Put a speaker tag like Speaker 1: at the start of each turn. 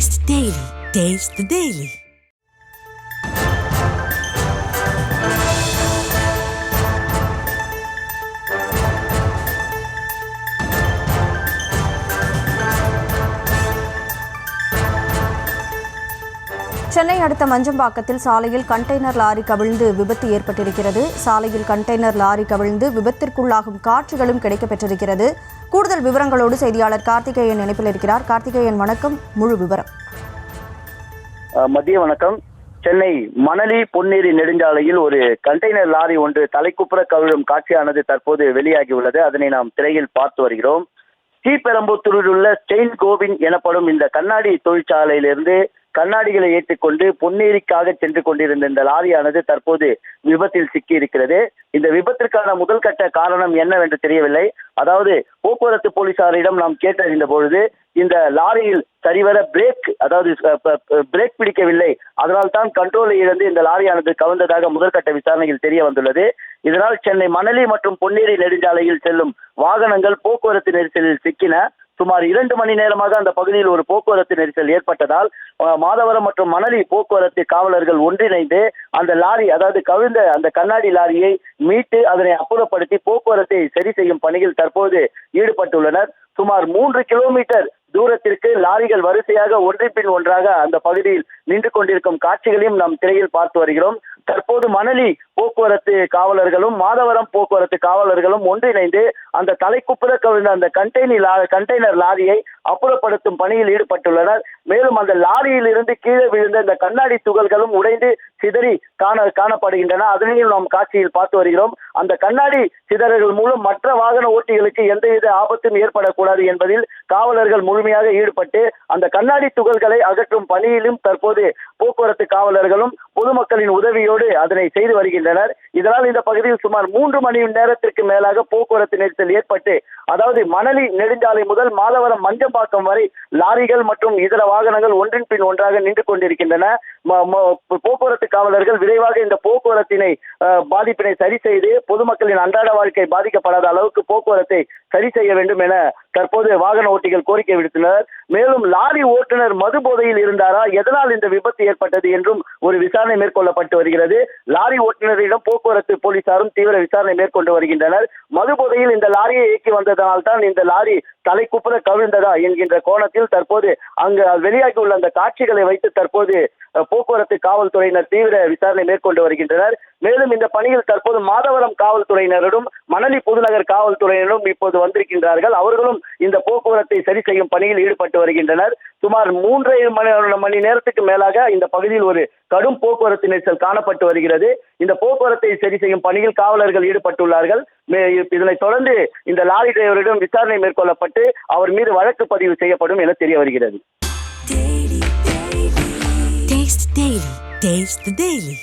Speaker 1: Taste the Daily. Taste the Daily.
Speaker 2: Chennai அடுத்த மஞ்சம்பாக்கத்தில் சாலையில் container lorry கவிழ்ந்து விபத்து ஏற்பட்டிருக்கிறது. சாலையில் கண்டெய்னர் லாரி கவிழ்ந்து விபத்திற்குள்ளாகும் காட்சிகளும் கிடைக்கப்பெற்றிருக்கிறது. கூடுதல் விவரங்களோடு செய்தியாளர் கார்த்திகேயன் இணைப்பில் இருக்கிறார். கார்த்திகேயன், வணக்கம். முழு விவரம்.
Speaker 3: மதிய வணக்கம். சென்னை மணலி பொன்னேரி நெடுஞ்சாலையில் ஒரு கண்டெய்னர் லாரி ஒன்று தலைக்குப்புற கவிழும் காட்சியானது தற்போது வெளியாகியுள்ளது. அதனை நாம் திரையில் பார்த்து வருகிறோம். ஸ்ரீபெரும்புத்தூரில் உள்ள ஸ்டெயின் கோவின் எனப்படும் இந்த கண்ணாடி தொழிற்சாலையிலிருந்து கண்ணாடிகளை ஏற்றிக்கொண்டு பொன்னேரிக்காக சென்று கொண்டிருந்த இந்த லாரியானது தற்போது விபத்தில் சிக்கி இருக்கிறது. இந்த விபத்திற்கான முதல் கட்ட காரணம் என்னவென்று தெரியவில்லை. அதாவது போக்குவரத்து போலீசாரிடம் நாம் கேட்டறிந்த பொழுது இந்த லாரியில் சரிவர பிரேக் பிடிக்கவில்லை, அதனால் தான் கண்ட்ரோலை இழந்து இந்த லாரியானது கவிழ்ந்ததாக முதற்கட்ட விசாரணையில் தெரிய வந்துள்ளது. இதனால் சென்னை மணலி மற்றும் பொன்னேரி நெடுஞ்சாலையில் செல்லும் வாகனங்கள் போக்குவரத்து நெரிசலில் சிக்கின. சுமார் 2 மணி நேரமாக அந்த பகுதியில் ஒரு போக்குவரத்து நெரிசல் ஏற்பட்டதால் மாதவரம் மற்றும் மணலி போக்குவரத்து காவலர்கள் ஒன்றிணைந்து அந்த லாரி, அதாவது கவிழ்ந்த அந்த கண்ணாடி லாரியை மீட்டு அதனை அப்புறப்படுத்தி போக்குவரத்தை சரி செய்யும் பணியில் தற்போது ஈடுபட்டுள்ளனர். சுமார் 3 கிலோமீட்டர் தூரத்திற்கு லாரிகள் வரிசையாக ஒன்றின் பின் ஒன்றாக அந்த பகுதியில் நின்று கொண்டிருக்கும் காட்சிகளையும் நாம் திரையில் பார்த்து வருகிறோம். தற்போது மணலி போக்குவரத்து காவலர்களும் மாதவரம் போக்குவரத்து காவலர்களும் ஒன்றிணைந்து அந்த தலைக்குப்புற கவிழ்ந்த அந்த கண்டெய்னர் லாரியை அப்புறப்படுத்தும் பணியில் ஈடுபட்டுள்ளனர். மேலும் அந்த லாரியில் இருந்து கீழே விழுந்த இந்த கண்ணாடி துகள்களும் உடைந்து சிதறி காணப்படுகின்றன. அதனையும் நாம் காட்சியில் பார்த்து வருகிறோம். அந்த கண்ணாடி சிதறல்கள் மூலம் மற்ற வாகன ஓட்டிகளுக்கு எந்தவித ஆபத்தும் ஏற்படக்கூடாது என்பதில் காவலர்கள் முழுமையாக ஈடுபட்டு அந்த கண்ணாடி துகள்களை அகற்றும் பணியிலும் தற்போது போக்குவரத்து காவலர்களும் பொதுமக்களின் உதவியோடு அதனை செய்து வருகின்றனர். இதனால் இந்த பகுதியில் சுமார் 3 மணி நேரத்திற்கு மேலாக போக்குவரத்து நெரிசல் ஏற்பட்டு, அதாவது மணலி நெடுஞ்சாலை முதல் மாதவரம் மஞ்சம்பாக்கம் வரை லாரிகள் மற்றும் இதர வாகனங்கள் ஒன்றின் பின் ஒன்றாக நின்று கொண்டிருக்கின்றன. போக்குவரத்து காவலர்கள் விரைவாக இந்த போக்குவரத்தினை பாதிப்பினை சரி செய்து பொதுமக்களின் அன்றாட வாழ்க்கை பாதிக்கப்படாத அளவுக்கு போக்குவரத்தை சரி செய்ய வேண்டும் என தற்போது வாகன ஓட்டிகள் கோரிக்கை விடுத்தனர். மேலும் லாரி ஓட்டுநர் மது போதையில் இருந்தாரா, எதனால் இந்த விபத்து ஏற்பட்டது என்றும் ஒரு விசாரணை மேற்கொள்ளப்பட்டு வருகிறது. லாரி ஓட்டுநரிடம் போக்குவரத்து போலீசாரும் தீவிர விசாரணை மேற்கொண்டு வருகின்றனர். மது போதையில் இந்த லாரியை இயக்கி வந்ததனால் தான் இந்த லாரி தலைக்குப்புற கவிழ்ந்ததா என்கின்ற கோணத்தில் தற்போது அங்கு வெளியாகியுள்ள அந்த காட்சிகளை வைத்து தற்போது போக்குவரத்து காவல்துறையினர் தீவிர விசாரணை மேற்கொண்டு வருகின்றனர். மேலும் இந்த பணியில் தற்போது மாதவரம் காவல்துறையினரும் மணலி புதுநகர் காவல்துறையினரும் இப்போது வந்திருக்கின்றார்கள். அவர்களும் இந்த போக்குவரத்தை சரி செய்யும் பணியில் ஈடுபட்டு வருகின்றனர். சுமார் 3 மணி நேரத்துக்கு மேலாக இந்த பகுதியில் ஒரு கடும் போக்குவரத்து நெரிசல் காணப்பட்டு வருகிறது. இந்த போக்குவரத்தை சரி செய்யும் பணியில் காவலர்கள் ஈடுபட்டுள்ளார்கள். இதனைத் தொடர்ந்து இந்த லாரி டிரைவரிடம் விசாரணை மேற்கொள்ளப்பட்டு அவர் மீது வழக்கு பதிவு செய்யப்படும் என தெரிய வருகிறது.
Speaker 1: Taste the Daily. Taste the Daily.